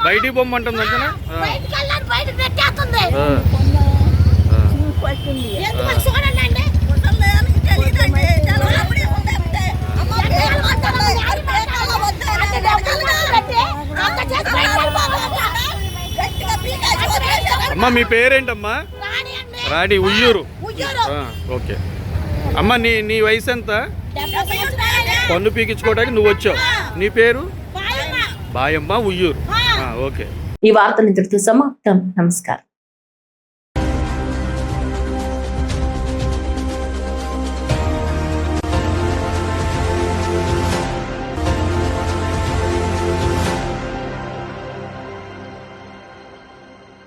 S: బయటికి బొమ్మ అంటుంది అంటేనా? అమ్మా మీ పేరేంటమ్మా? రాణి, ఉయ్యూరు. ఓకే అమ్మ, నీ వయసు ఎంత? పన్ను పీకించుకోవడానికి నువ్వు వచ్చావు. నీ పేరు? బాయమ్మ, ఉయ్యూరు. ఓకే.
A: ఈ వార్తలు ఇంతటితో సమాప్తం. నమస్కారం.